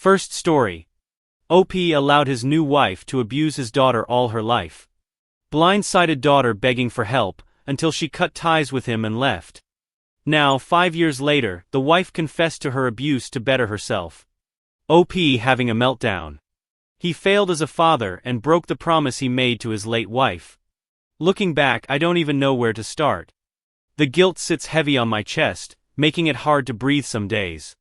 First story. OP allowed his new wife to abuse his daughter all her life. Blindsided daughter begging for help, until she cut ties with him and left. Now, 5 years later, the wife confessed to her abuse to better herself. OP having a meltdown. He failed as a father and broke the promise he made to his late wife. Looking back, I don't even know where to start. The guilt sits heavy on my chest, making it hard to breathe some days.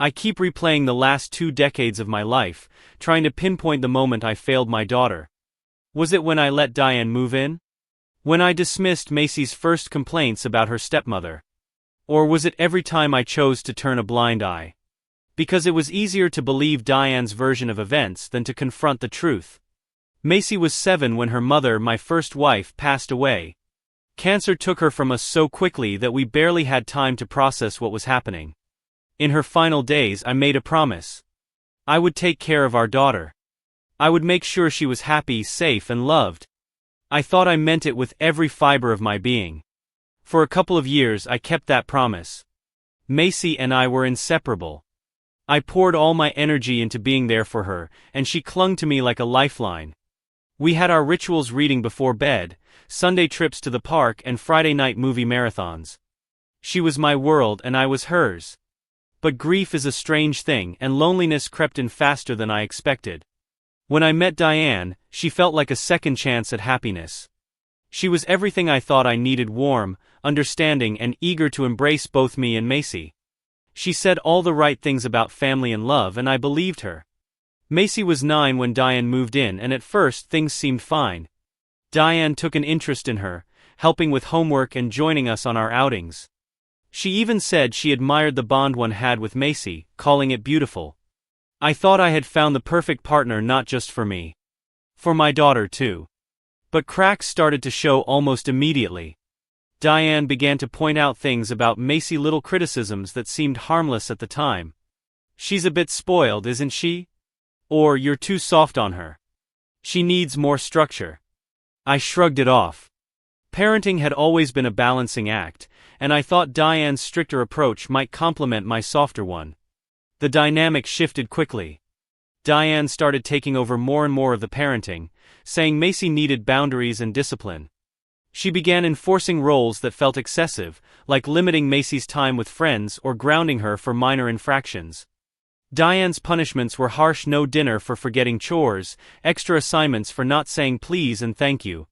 I keep replaying the last 2 decades of my life, trying to pinpoint the moment I failed my daughter. Was it when I let Diane move in? When I dismissed Macy's first complaints about her stepmother? Or was it every time I chose to turn a blind eye? Because it was easier to believe Diane's version of events than to confront the truth. Macy was 7 when her mother, my first wife, passed away. Cancer took her from us so quickly that we barely had time to process what was happening. In her final days, I made a promise. I would take care of our daughter. I would make sure she was happy, safe, and loved. I thought I meant it with every fiber of my being. For a couple of years, I kept that promise. Macy and I were inseparable. I poured all my energy into being there for her, and she clung to me like a lifeline. We had our rituals: reading before bed, Sunday trips to the park, and Friday night movie marathons. She was my world and I was hers. But grief is a strange thing, and loneliness crept in faster than I expected. When I met Diane, she felt like a second chance at happiness. She was everything I thought I needed: warm, understanding, and eager to embrace both me and Macy. She said all the right things about family and love, and I believed her. Macy was 9 when Diane moved in, and at first things seemed fine. Diane took an interest in her, helping with homework and joining us on our outings. She even said she admired the bond one had with Macy, calling it beautiful. I thought I had found the perfect partner, not just for me. For my daughter too. But cracks started to show almost immediately. Diane began to point out things about Macy, little criticisms that seemed harmless at the time. "She's a bit spoiled, isn't she?" Or, "You're too soft on her. She needs more structure." I shrugged it off. Parenting had always been a balancing act, and I thought Diane's stricter approach might complement my softer one. The dynamic shifted quickly. Diane started taking over more and more of the parenting, saying Macy needed boundaries and discipline. She began enforcing roles that felt excessive, like limiting Macy's time with friends or grounding her for minor infractions. Diane's punishments were harsh: no dinner for forgetting chores, extra assignments for not saying please and thank you.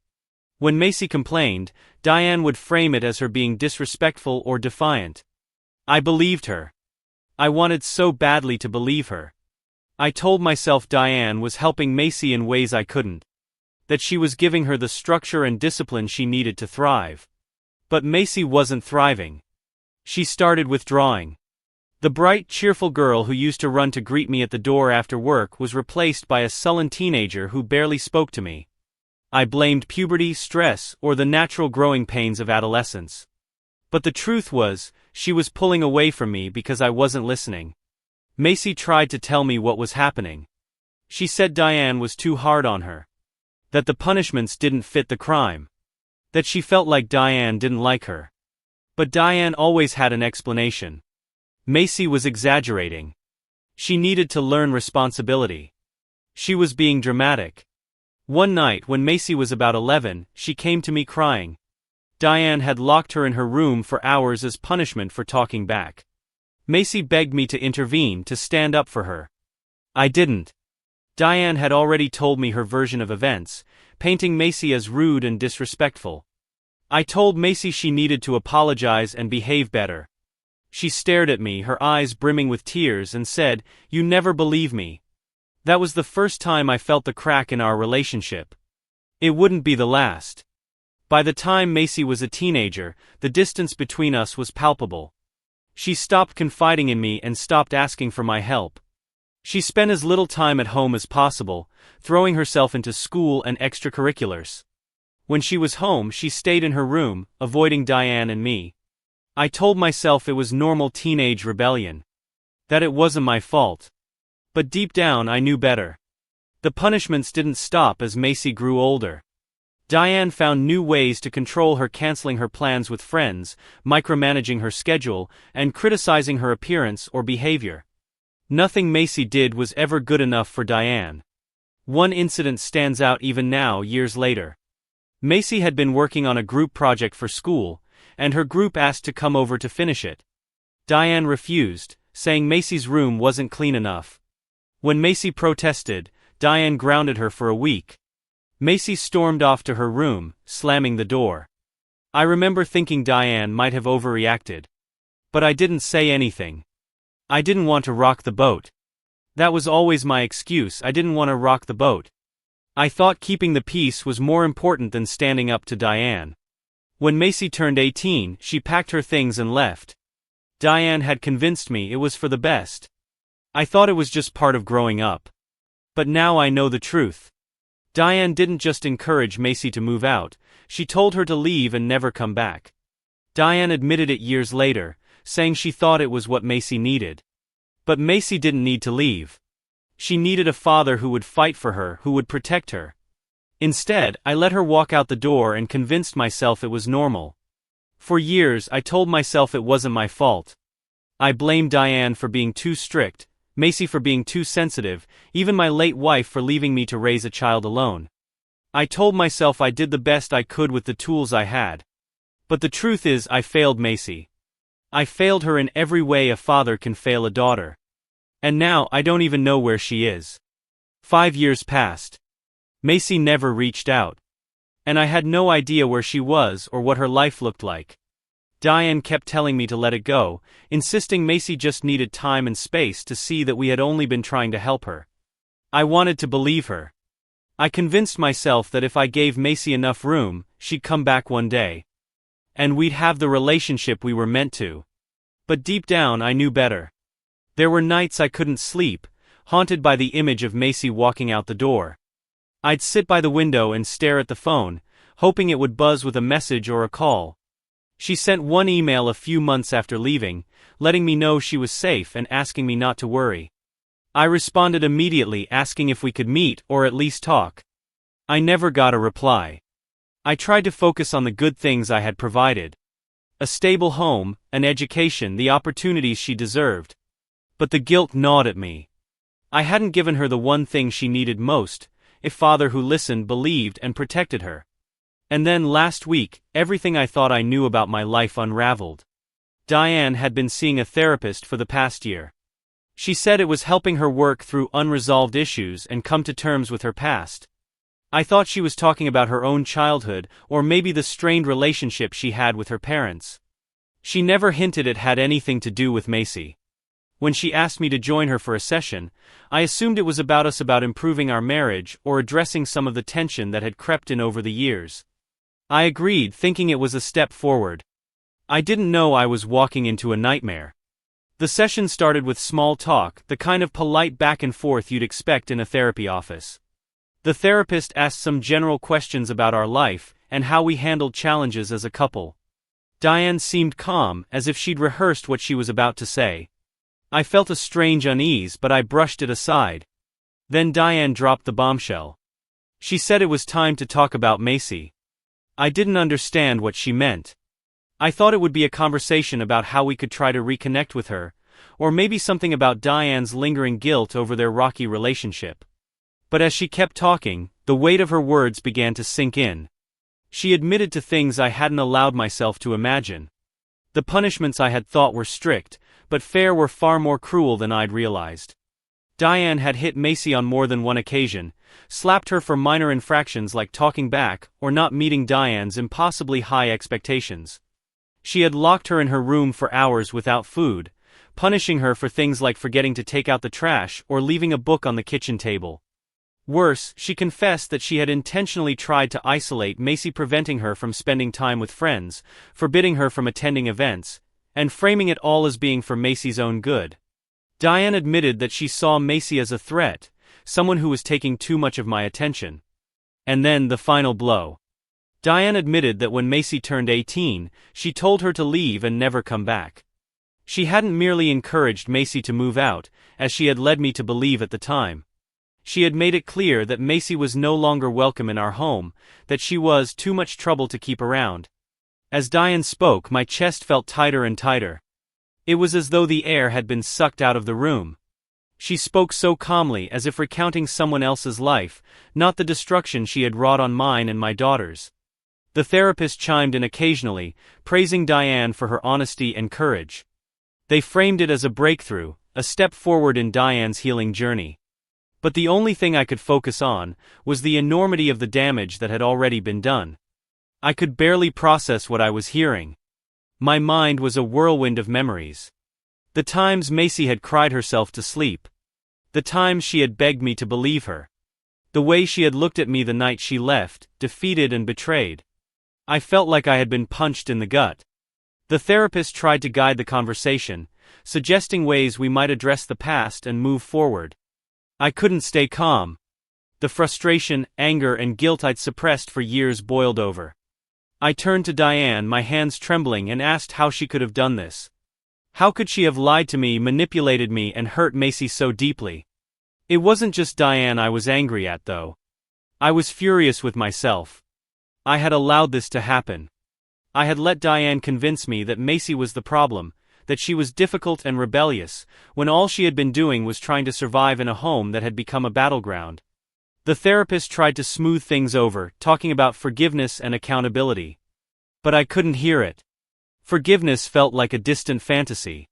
When Macy complained, Diane would frame it as her being disrespectful or defiant. I believed her. I wanted so badly to believe her. I told myself Diane was helping Macy in ways I couldn't. That she was giving her the structure and discipline she needed to thrive. But Macy wasn't thriving. She started withdrawing. The bright, cheerful girl who used to run to greet me at the door after work was replaced by a sullen teenager who barely spoke to me. I blamed puberty, stress, or the natural growing pains of adolescence. But the truth was, she was pulling away from me because I wasn't listening. Macy tried to tell me what was happening. She said Diane was too hard on her. That the punishments didn't fit the crime. That she felt like Diane didn't like her. But Diane always had an explanation. Macy was exaggerating. She needed to learn responsibility. She was being dramatic. One night when Macy was about 11, she came to me crying. Diane had locked her in her room for hours as punishment for talking back. Macy begged me to intervene, to stand up for her. I didn't. Diane had already told me her version of events, painting Macy as rude and disrespectful. I told Macy she needed to apologize and behave better. She stared at me, her eyes brimming with tears, and said, "You never believe me." That was the first time I felt the crack in our relationship. It wouldn't be the last. By the time Macy was a teenager, the distance between us was palpable. She stopped confiding in me and stopped asking for my help. She spent as little time at home as possible, throwing herself into school and extracurriculars. When she was home, she stayed in her room, avoiding Diane and me. I told myself it was normal teenage rebellion. That it wasn't my fault. But deep down I knew better. The punishments didn't stop as Macy grew older. Diane found new ways to control her, canceling her plans with friends, micromanaging her schedule, and criticizing her appearance or behavior. Nothing Macy did was ever good enough for Diane. One incident stands out even now, years later. Macy had been working on a group project for school, and her group asked to come over to finish it. Diane refused, saying Macy's room wasn't clean enough. When Macy protested, Diane grounded her for a week. Macy stormed off to her room, slamming the door. I remember thinking Diane might have overreacted. But I didn't say anything. I didn't want to rock the boat. That was always my excuse. I didn't want to rock the boat. I thought keeping the peace was more important than standing up to Diane. When Macy turned 18, she packed her things and left. Diane had convinced me it was for the best. I thought it was just part of growing up. But now I know the truth. Diane didn't just encourage Macy to move out, she told her to leave and never come back. Diane admitted it years later, saying she thought it was what Macy needed. But Macy didn't need to leave. She needed a father who would fight for her, who would protect her. Instead, I let her walk out the door and convinced myself it was normal. For years, I told myself it wasn't my fault. I blamed Diane for being too strict, Macy for being too sensitive, even my late wife for leaving me to raise a child alone. I told myself I did the best I could with the tools I had. But the truth is, I failed Macy. I failed her in every way a father can fail a daughter. And now, I don't even know where she is. 5 years passed. Macy never reached out. And I had no idea where she was or what her life looked like. Diane kept telling me to let it go, insisting Macy just needed time and space to see that we had only been trying to help her. I wanted to believe her. I convinced myself that if I gave Macy enough room, she'd come back one day. And we'd have the relationship we were meant to. But deep down I knew better. There were nights I couldn't sleep, haunted by the image of Macy walking out the door. I'd sit by the window and stare at the phone, hoping it would buzz with a message or a call. She sent one email a few months after leaving, letting me know she was safe and asking me not to worry. I responded immediately, asking if we could meet or at least talk. I never got a reply. I tried to focus on the good things I had provided. A stable home, an education, the opportunities she deserved. But the guilt gnawed at me. I hadn't given her the one thing she needed most, a father who listened, believed, and protected her. And then last week, everything I thought I knew about my life unraveled. Diane had been seeing a therapist for the past year. She said it was helping her work through unresolved issues and come to terms with her past. I thought she was talking about her own childhood, or maybe the strained relationship she had with her parents. She never hinted it had anything to do with Macy. When she asked me to join her for a session, I assumed it was about us, about improving our marriage or addressing some of the tension that had crept in over the years. I agreed, thinking it was a step forward. I didn't know I was walking into a nightmare. The session started with small talk, the kind of polite back and forth you'd expect in a therapy office. The therapist asked some general questions about our life and how we handled challenges as a couple. Diane seemed calm, as if she'd rehearsed what she was about to say. I felt a strange unease, but I brushed it aside. Then Diane dropped the bombshell. She said it was time to talk about Macy. I didn't understand what she meant. I thought it would be a conversation about how we could try to reconnect with her, or maybe something about Diane's lingering guilt over their rocky relationship. But as she kept talking, the weight of her words began to sink in. She admitted to things I hadn't allowed myself to imagine. The punishments I had thought were strict, but fair, were far more cruel than I'd realized. Diane had hit Macy on more than one occasion, slapped her for minor infractions like talking back or not meeting Diane's impossibly high expectations. She had locked her in her room for hours without food, punishing her for things like forgetting to take out the trash or leaving a book on the kitchen table. Worse, she confessed that she had intentionally tried to isolate Macy, preventing her from spending time with friends, forbidding her from attending events, and framing it all as being for Macy's own good. Diane admitted that she saw Macy as a threat, someone who was taking too much of my attention. And then the final blow. Diane admitted that when Macy turned 18, she told her to leave and never come back. She hadn't merely encouraged Macy to move out, as she had led me to believe at the time. She had made it clear that Macy was no longer welcome in our home, that she was too much trouble to keep around. As Diane spoke, my chest felt tighter and tighter. It was as though the air had been sucked out of the room. She spoke so calmly as if recounting someone else's life, not the destruction she had wrought on mine and my daughters. The therapist chimed in occasionally, praising Diane for her honesty and courage. They framed it as a breakthrough, a step forward in Diane's healing journey. But the only thing I could focus on was the enormity of the damage that had already been done. I could barely process what I was hearing. My mind was a whirlwind of memories. The times Macy had cried herself to sleep. The times she had begged me to believe her. The way she had looked at me the night she left, defeated and betrayed. I felt like I had been punched in the gut. The therapist tried to guide the conversation, suggesting ways we might address the past and move forward. I couldn't stay calm. The frustration, anger, and guilt I'd suppressed for years boiled over. I turned to Diane, my hands trembling, and asked how she could have done this. How could she have lied to me, manipulated me, and hurt Macy so deeply? It wasn't just Diane I was angry at, though. I was furious with myself. I had allowed this to happen. I had let Diane convince me that Macy was the problem, that she was difficult and rebellious, when all she had been doing was trying to survive in a home that had become a battleground. The therapist tried to smooth things over, talking about forgiveness and accountability. But I couldn't hear it. Forgiveness felt like a distant fantasy.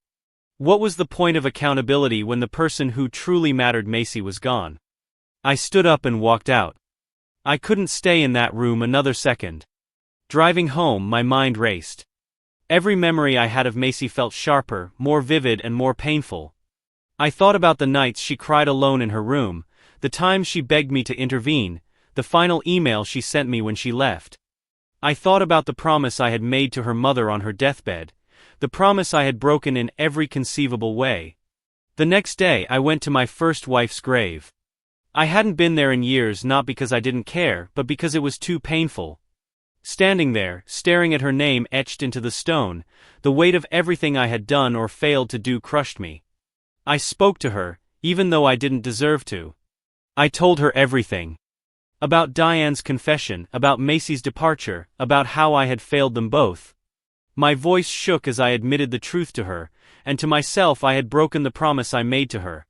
What was the point of accountability when the person who truly mattered, Macy, was gone? I stood up and walked out. I couldn't stay in that room another second. Driving home, my mind raced. Every memory I had of Macy felt sharper, more vivid, and more painful. I thought about the nights she cried alone in her room, the times she begged me to intervene, the final email she sent me when she left. I thought about the promise I had made to her mother on her deathbed, the promise I had broken in every conceivable way. The next day I went to my first wife's grave. I hadn't been there in years, not because I didn't care, but because it was too painful. Standing there, staring at her name etched into the stone, the weight of everything I had done or failed to do crushed me. I spoke to her, even though I didn't deserve to. I told her everything. About Diane's confession, about Macy's departure, about how I had failed them both. My voice shook as I admitted the truth to her, and to myself I had broken the promise I made to her.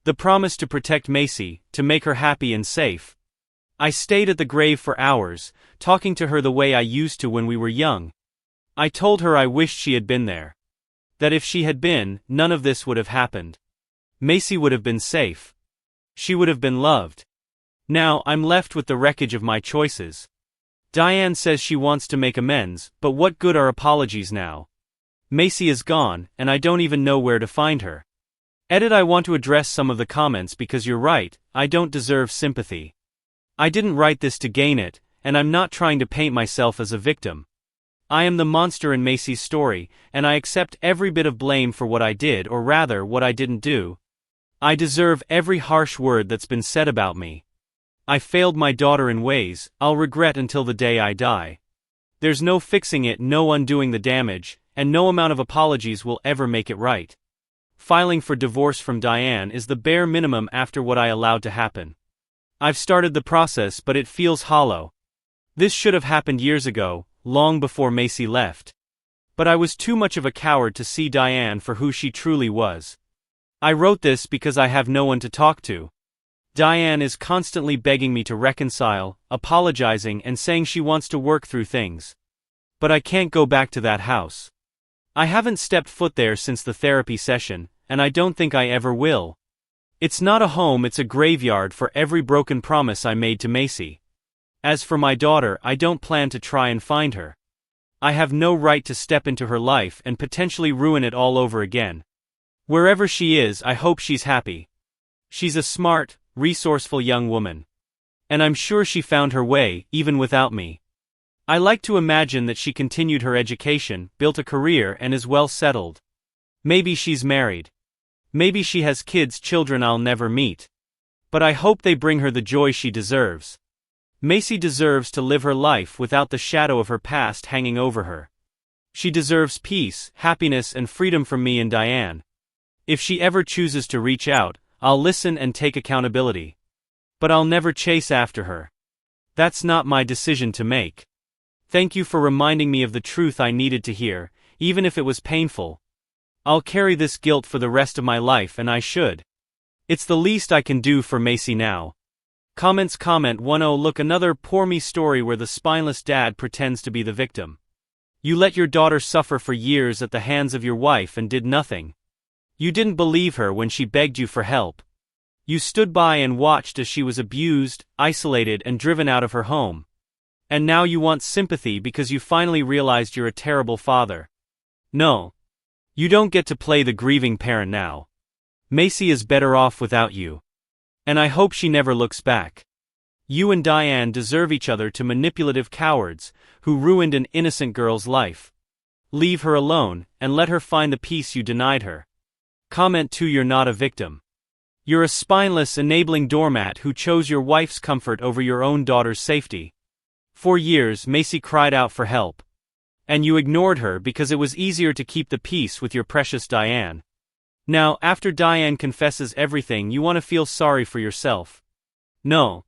The promise to protect Macy, to make her happy and safe. I stayed at the grave for hours, talking to her the way I used to when we were young. I told her I wished she had been there. That if she had been, none of this would have happened. Macy would have been safe. She would have been loved. Now I'm left with the wreckage of my choices. Diane says she wants to make amends, but what good are apologies now? Macy is gone, and I don't even know where to find her. I want to address some of the comments because you're right, I don't deserve sympathy. I didn't write this to gain it, and I'm not trying to paint myself as a victim. I am the monster in Macy's story, and I accept every bit of blame for what I did, or rather, what I didn't do. I deserve every harsh word that's been said about me. I failed my daughter in ways I'll regret until the day I die. There's no fixing it, no undoing the damage, and no amount of apologies will ever make it right. Filing for divorce from Diane is the bare minimum after what I allowed to happen. I've started the process, but it feels hollow. This should have happened years ago, long before Macy left. But I was too much of a coward to see Diane for who she truly was. I wrote this because I have no one to talk to. Diane is constantly begging me to reconcile, apologizing and saying she wants to work through things. But I can't go back to that house. I haven't stepped foot there since the therapy session, and I don't think I ever will. It's not a home, it's a graveyard for every broken promise I made to Macy. As for my daughter, I don't plan to try and find her. I have no right to step into her life and potentially ruin it all over again. Wherever she is, I hope she's happy. She's a smart, resourceful young woman. And I'm sure she found her way, even without me. I like to imagine that she continued her education, built a career, and is well settled. Maybe she's married. Maybe she has kids, children I'll never meet. But I hope they bring her the joy she deserves. Macy deserves to live her life without the shadow of her past hanging over her. She deserves peace, happiness, and freedom from me and Diane. If she ever chooses to reach out, I'll listen and take accountability. But I'll never chase after her. That's not my decision to make. Thank you for reminding me of the truth I needed to hear, even if it was painful. I'll carry this guilt for the rest of my life, and I should. It's the least I can do for Macy now. Comments. Comment 10. Look, another poor me story where the spineless dad pretends to be the victim. You let your daughter suffer for years at the hands of your wife and did nothing. You didn't believe her when she begged you for help. You stood by and watched as she was abused, isolated, and driven out of her home. And now you want sympathy because you finally realized you're a terrible father. No. You don't get to play the grieving parent now. Macy is better off without you. And I hope she never looks back. You and Diane deserve each other, to manipulative cowards who ruined an innocent girl's life. Leave her alone and let her find the peace you denied her. Comment 2. You're not a victim. You're a spineless, enabling doormat who chose your wife's comfort over your own daughter's safety. For years, Macy cried out for help. And you ignored her because it was easier to keep the peace with your precious Diane. Now, after Diane confesses everything, you want to feel sorry for yourself. No.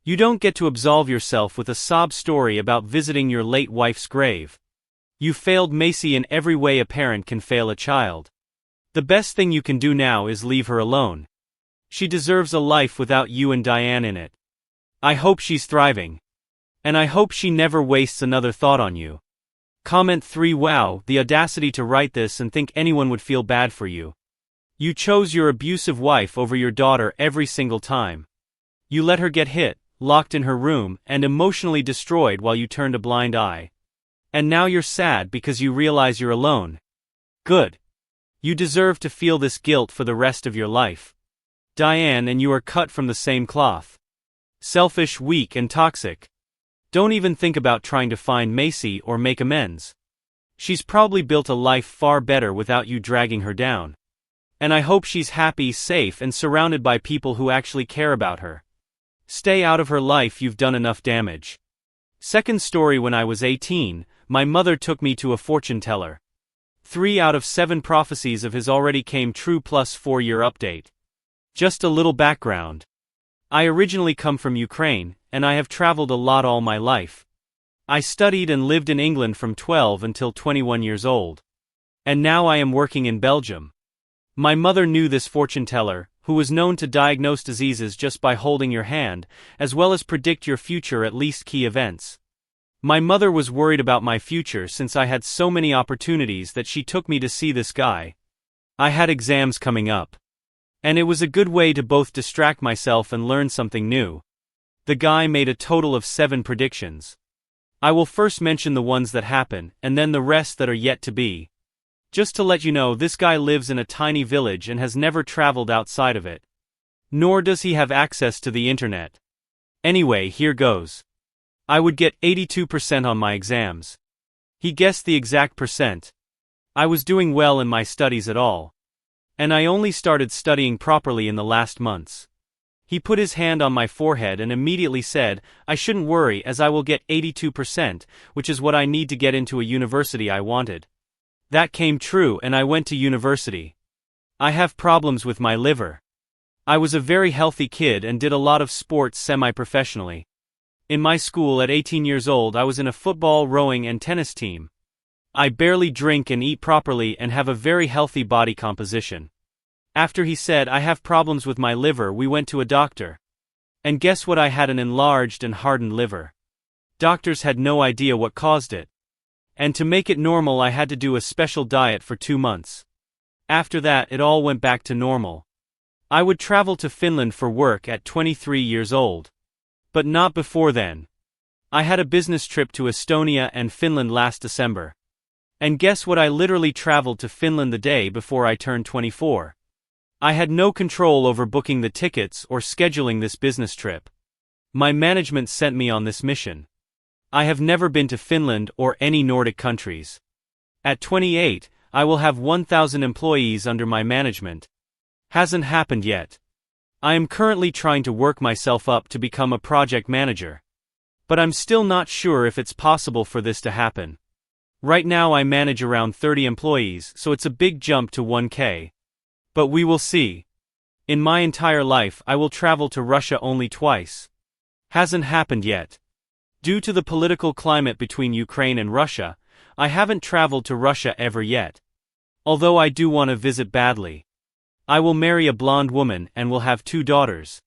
You don't get to absolve yourself with a sob story about visiting your late wife's grave. You failed Macy in every way a parent can fail a child. The best thing you can do now is leave her alone. She deserves a life without you and Diane in it. I hope she's thriving. And I hope she never wastes another thought on you. Comment 3. Wow, the audacity to write this and think anyone would feel bad for you. You chose your abusive wife over your daughter every single time. You let her get hit, locked in her room, and emotionally destroyed while you turned a blind eye. And now you're sad because you realize you're alone. Good. You deserve to feel this guilt for the rest of your life. Diane and you are cut from the same cloth. Selfish, weak, and toxic. Don't even think about trying to find Macy or make amends. She's probably built a life far better without you dragging her down. And I hope she's happy, safe, and surrounded by people who actually care about her. Stay out of her life, you've done enough damage. Second story. When I was 18, my mother took me to a fortune teller. 3 out of 7 prophecies of his already came true, plus 4-year update. Just a little background. I originally come from Ukraine, and I have traveled a lot all my life. I studied and lived in England from 12 until 21 years old. And now I am working in Belgium. My mother knew this fortune teller, who was known to diagnose diseases just by holding your hand, as well as predict your future, at least key events. My mother was worried about my future since I had so many opportunities that she took me to see this guy. I had exams coming up. And it was a good way to both distract myself and learn something new. The guy made a total of 7 predictions. I will first mention the ones that happen, and then the rest that are yet to be. Just to let you know, this guy lives in a tiny village and has never traveled outside of it. Nor does he have access to the internet. Anyway, here goes. I would get 82% on my exams. He guessed the exact percent. I was doing well in my studies at all. And I only started studying properly in the last months. He put his hand on my forehead and immediately said, I shouldn't worry as I will get 82%, which is what I need to get into a university I wanted. That came true and I went to university. I have problems with my liver. I was a very healthy kid and did a lot of sports semi-professionally. In my school at 18 years old I was in a football, rowing and tennis team. I barely drink and eat properly and have a very healthy body composition. After he said I have problems with my liver, we went to a doctor. And guess what? I had an enlarged and hardened liver. Doctors had no idea what caused it. And to make it normal I had to do a special diet for 2 months. After that it all went back to normal. I would travel to Finland for work at 23 years old. But not before then. I had a business trip to Estonia and Finland last December. And guess what? I literally traveled to Finland the day before I turned 24. I had no control over booking the tickets or scheduling this business trip. My management sent me on this mission. I have never been to Finland or any Nordic countries. At 28, I will have 1,000 employees under my management. Hasn't happened yet. I am currently trying to work myself up to become a project manager. But I'm still not sure if it's possible for this to happen. Right now I manage around 30 employees, so it's a big jump to 1K. But we will see. In my entire life I will travel to Russia only twice. Hasn't happened yet. Due to the political climate between Ukraine and Russia, I haven't traveled to Russia ever yet. Although I do want to visit badly. I will marry a blonde woman and will have 2 daughters.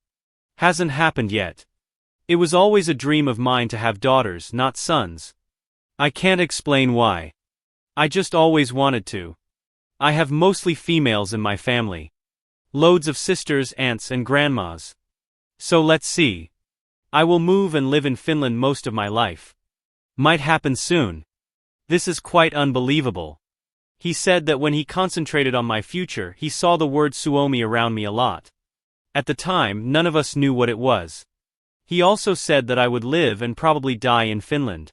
Hasn't happened yet. It was always a dream of mine to have daughters, not sons. I can't explain why. I just always wanted to. I have mostly females in my family. Loads of sisters, aunts, and grandmas. So let's see. I will move and live in Finland most of my life. Might happen soon. This is quite unbelievable. He said that when he concentrated on my future, he saw the word Suomi around me a lot. At the time, none of us knew what it was. He also said that I would live and probably die in Finland.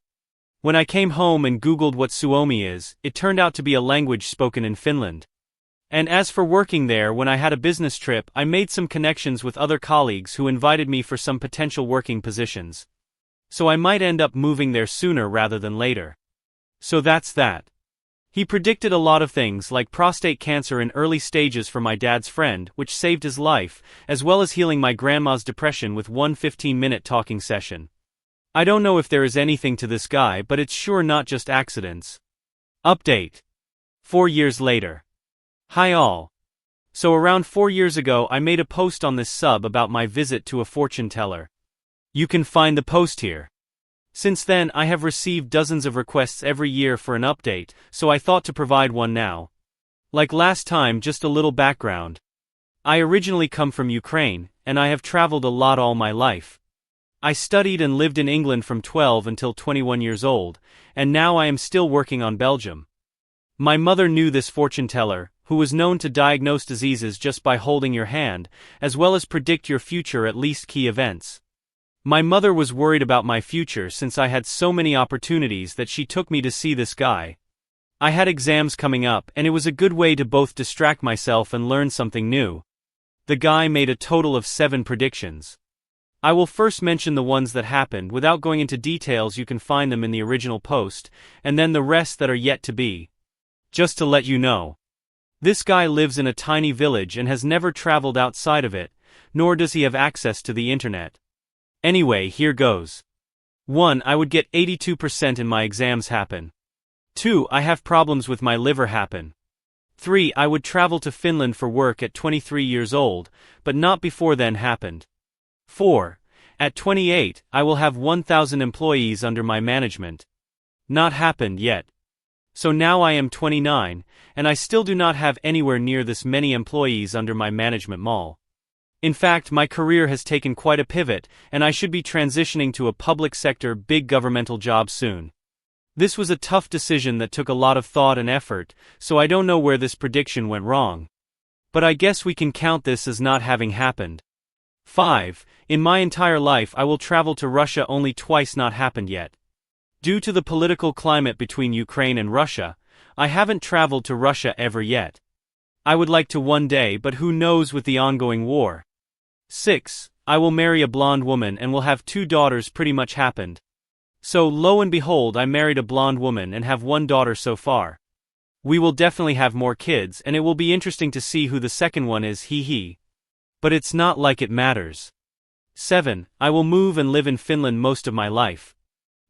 When I came home and Googled what Suomi is, it turned out to be a language spoken in Finland. And as for working there, when I had a business trip, I made some connections with other colleagues who invited me for some potential working positions. So I might end up moving there sooner rather than later. So that's that. He predicted a lot of things like prostate cancer in early stages for my dad's friend, which saved his life, as well as healing my grandma's depression with one 15-minute talking session. I don't know if there is anything to this guy, but it's sure not just accidents. Update. 4 years later. Hi all. So around 4 years ago I made a post on this sub about my visit to a fortune teller. You can find the post here. Since then I have received dozens of requests every year for an update, so I thought to provide one now. Like last time, just a little background. I originally come from Ukraine, and I have traveled a lot all my life. I studied and lived in England from 12 until 21 years old, and now I am still working on Belgium. My mother knew this fortune teller, who was known to diagnose diseases just by holding your hand, as well as predict your future, at least key events. My mother was worried about my future since I had so many opportunities that she took me to see this guy. I had exams coming up and it was a good way to both distract myself and learn something new. The guy made a total of 7 predictions. I will first mention the ones that happened without going into details. You can find them in the original post, and then the rest that are yet to be. Just to let you know. This guy lives in a tiny village and has never traveled outside of it, nor does he have access to the internet. Anyway, here goes. 1. I would get 82% in my exams happen. 2. I have problems with my liver happen. 3. I would travel to Finland for work at 23 years old, but not before then happened. 4. At 28, I will have 1,000 employees under my management. Not happened yet. So now I am 29, and I still do not have anywhere near this many employees under my management mall. In fact, my career has taken quite a pivot, and I should be transitioning to a public sector big governmental job soon. This was a tough decision that took a lot of thought and effort, so I don't know where this prediction went wrong. But I guess we can count this as not having happened. 5. In my entire life I will travel to Russia only twice. Not happened yet. Due to the political climate between Ukraine and Russia, I haven't traveled to Russia ever yet. I would like to one day, but who knows with the ongoing war. 6. I will marry a blonde woman and will have 2 daughters. Pretty much happened. So lo and behold, I married a blonde woman and have 1 daughter so far. We will definitely have more kids, and it will be interesting to see who the second one is. Hee. But it's not like it matters. 7. I will move and live in Finland most of my life.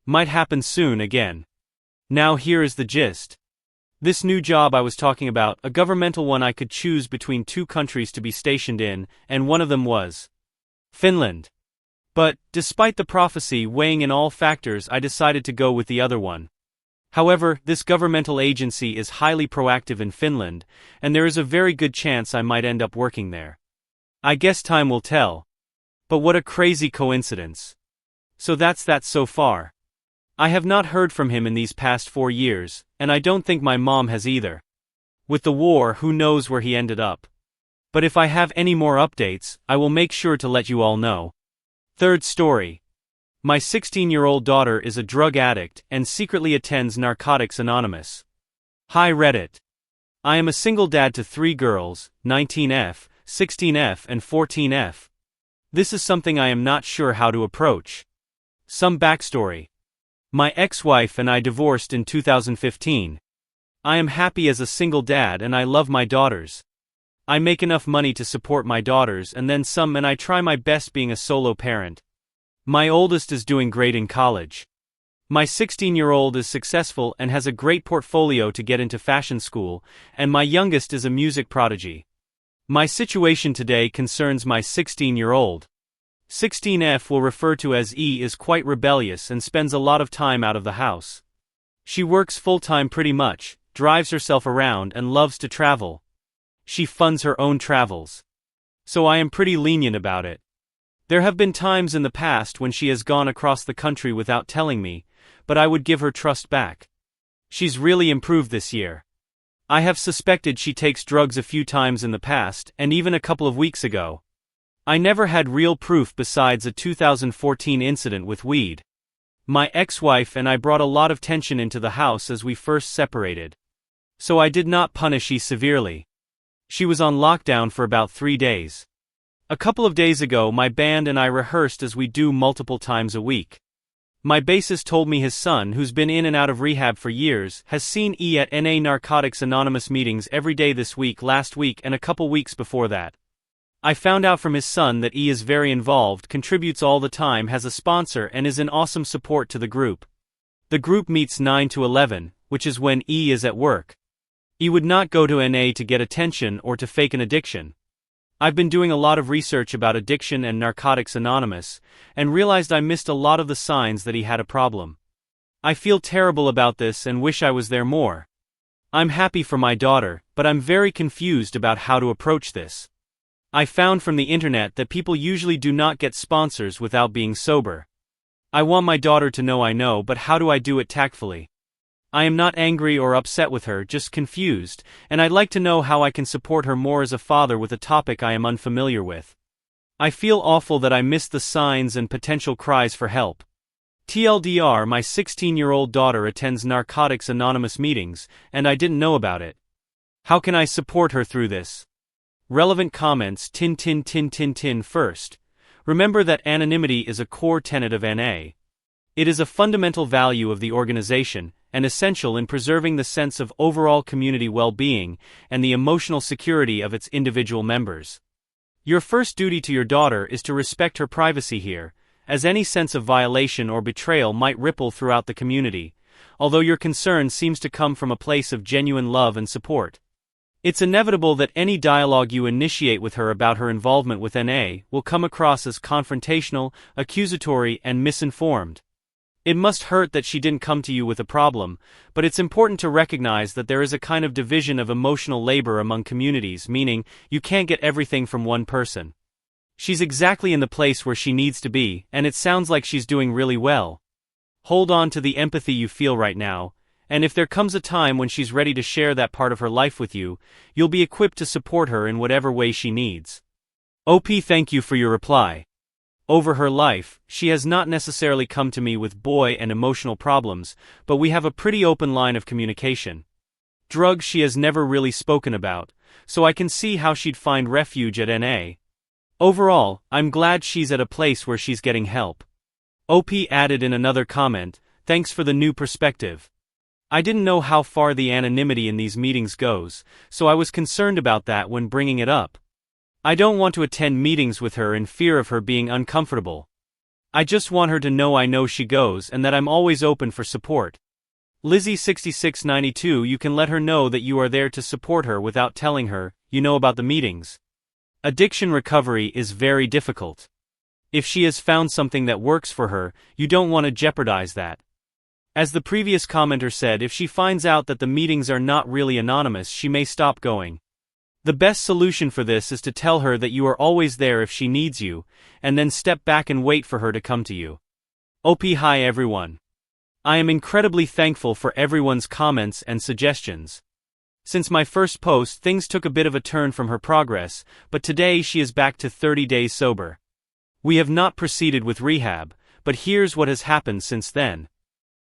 Might happen soon again. Now here is the gist. This new job I was talking about, a governmental one, I could choose between 2 countries to be stationed in, and one of them was Finland. But, despite the prophecy weighing in all factors, I decided to go with the other one. However, this governmental agency is highly proactive in Finland, and there is a very good chance I might end up working there. I guess time will tell. But what a crazy coincidence. So that's that so far. I have not heard from him in these past 4 years, and I don't think my mom has either. With the war, who knows where he ended up. But if I have any more updates, I will make sure to let you all know. Third story. My 16-year-old daughter is a drug addict and secretly attends Narcotics Anonymous. Hi Reddit. I am a single dad to 3 girls, 19F, 16F and 14F. This is something I am not sure how to approach. Some backstory. My ex-wife and I divorced in 2015. I am happy as a single dad and I love my daughters. I make enough money to support my daughters and then some, and I try my best being a solo parent. My oldest is doing great in college. My 16-year-old is successful and has a great portfolio to get into fashion school, and my youngest is a music prodigy. My situation today concerns my 16-year-old. 16F will refer to as E is quite rebellious and spends a lot of time out of the house. She works full-time pretty much, drives herself around and loves to travel. She funds her own travels. So I am pretty lenient about it. There have been times in the past when she has gone across the country without telling me, but I would give her trust back. She's really improved this year. I have suspected she takes drugs a few times in the past and even a couple of weeks ago. I never had real proof besides a 2014 incident with weed. My ex-wife and I brought a lot of tension into the house as we first separated. So I did not punish E severely. She was on lockdown for about 3 days. A couple of days ago my band and I rehearsed as we do multiple times a week. My bassist told me his son, who's been in and out of rehab for years, has seen E at NA Narcotics Anonymous meetings every day this week, last week and a couple weeks before that. I found out from his son that E is very involved, contributes all the time, has a sponsor and is an awesome support to the group. The group meets 9 to 11, which is when E is at work. E would not go to NA to get attention or to fake an addiction. I've been doing a lot of research about addiction and Narcotics Anonymous, and realized I missed a lot of the signs that he had a problem. I feel terrible about this and wish I was there more. I'm happy for my daughter, but I'm very confused about how to approach this. I found from the internet that people usually do not get sponsors without being sober. I want my daughter to know I know, but how do I do it tactfully? I am not angry or upset with her, just confused, and I'd like to know how I can support her more as a father with a topic I am unfamiliar with. I feel awful that I missed the signs and potential cries for help. TLDR, my 16-year-old daughter attends Narcotics Anonymous meetings, and I didn't know about it. How can I support her through this? Relevant comments. First. Remember that anonymity is a core tenet of NA. It is a fundamental value of the organization, and essential in preserving the sense of overall community well-being and the emotional security of its individual members. Your first duty to your daughter is to respect her privacy here, as any sense of violation or betrayal might ripple throughout the community, although your concern seems to come from a place of genuine love and support. It's inevitable that any dialogue you initiate with her about her involvement with NA will come across as confrontational, accusatory, and misinformed. It must hurt that she didn't come to you with a problem, but it's important to recognize that there is a kind of division of emotional labor among communities, meaning you can't get everything from one person. She's exactly in the place where she needs to be, and it sounds like she's doing really well. Hold on to the empathy you feel right now, and if there comes a time when she's ready to share that part of her life with you, you'll be equipped to support her in whatever way she needs. OP, thank you for your reply. Over her life, she has not necessarily come to me with boy and emotional problems, but we have a pretty open line of communication. Drugs she has never really spoken about, so I can see how she'd find refuge at NA. Overall, I'm glad she's at a place where she's getting help. OP added in another comment, thanks for the new perspective. I didn't know how far the anonymity in these meetings goes, so I was concerned about that when bringing it up. I don't want to attend meetings with her in fear of her being uncomfortable. I just want her to know I know she goes and that I'm always open for support. Lizzie6692, you can let her know that you are there to support her without telling her, you know about the meetings. Addiction recovery is very difficult. If she has found something that works for her, you don't want to jeopardize that. As the previous commenter said, if she finds out that the meetings are not really anonymous, she may stop going. The best solution for this is to tell her that you are always there if she needs you, and then step back and wait for her to come to you. OP, hi everyone. I am incredibly thankful for everyone's comments and suggestions. Since my first post, things took a bit of a turn from her progress, but today she is back to 30 days sober. We have not proceeded with rehab, but here's what has happened since then.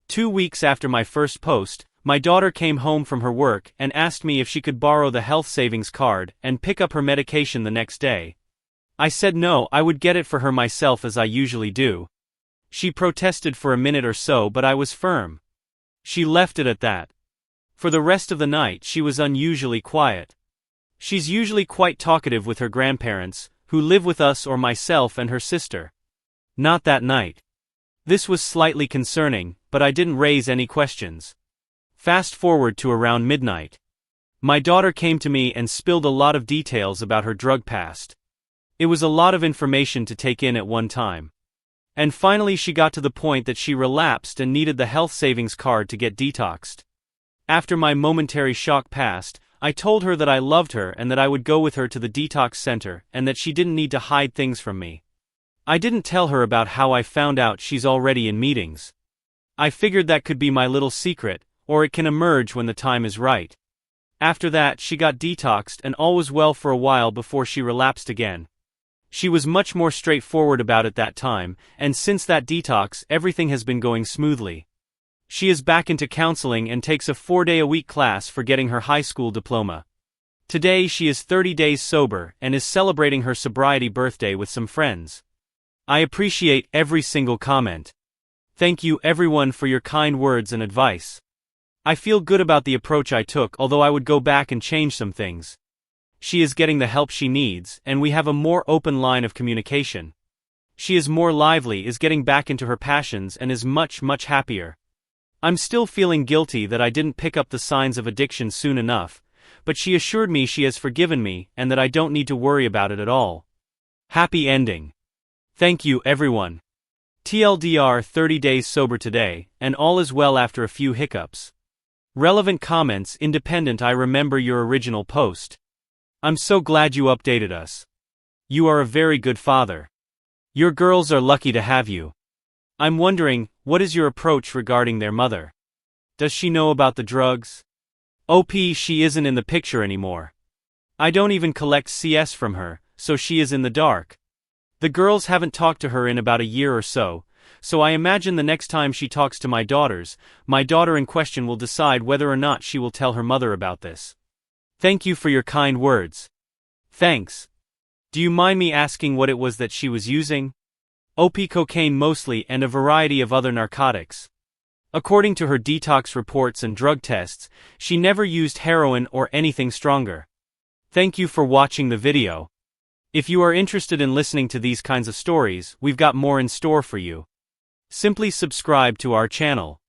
2 weeks after my first post, my daughter came home from her work and asked me if she could borrow the health savings card and pick up her medication the next day. I said no, I would get it for her myself as I usually do. She protested for a minute or so, but I was firm. She left it at that. For the rest of the night she was unusually quiet. She's usually quite talkative with her grandparents, who live with us, or myself and her sister. Not that night. This was slightly concerning, but I didn't raise any questions. Fast forward to around midnight. My daughter came to me and spilled a lot of details about her drug past. It was a lot of information to take in at one time. And finally she got to the point that she relapsed and needed the health savings card to get detoxed. After my momentary shock passed, I told her that I loved her and that I would go with her to the detox center and that she didn't need to hide things from me. I didn't tell her about how I found out she's already in meetings. I figured that could be my little secret, or it can emerge when the time is right. After that, she got detoxed and all was well for a while before she relapsed again. She was much more straightforward about it that time, and since that detox, everything has been going smoothly. She is back into counseling and takes a 4-day-a-week class for getting her high school diploma. Today she is 30 days sober and is celebrating her sobriety birthday with some friends. I appreciate every single comment. Thank you everyone for your kind words and advice. I feel good about the approach I took, although I would go back and change some things. She is getting the help she needs, and we have a more open line of communication. She is more lively, is getting back into her passions, and is much happier. I'm still feeling guilty that I didn't pick up the signs of addiction soon enough, but she assured me she has forgiven me and that I don't need to worry about it at all. Happy ending. Thank you everyone. TLDR 30 days sober today, and all is well after a few hiccups. Relevant comments independent. I remember your original post. I'm so glad you updated us. You are a very good father. Your girls are lucky to have you. I'm wondering, what is your approach regarding their mother? Does she know about the drugs? OP, she isn't in the picture anymore. I don't even collect CS from her, so she is in the dark. The girls haven't talked to her in about a year or so I imagine the next time she talks to my daughters, my daughter in question will decide whether or not she will tell her mother about this. Thank you for your kind words. Thanks. Do you mind me asking what it was that she was using? OP, cocaine mostly, and a variety of other narcotics. According to her detox reports and drug tests, she never used heroin or anything stronger. Thank you for watching the video. If you are interested in listening to these kinds of stories, we've got more in store for you. Simply subscribe to our channel.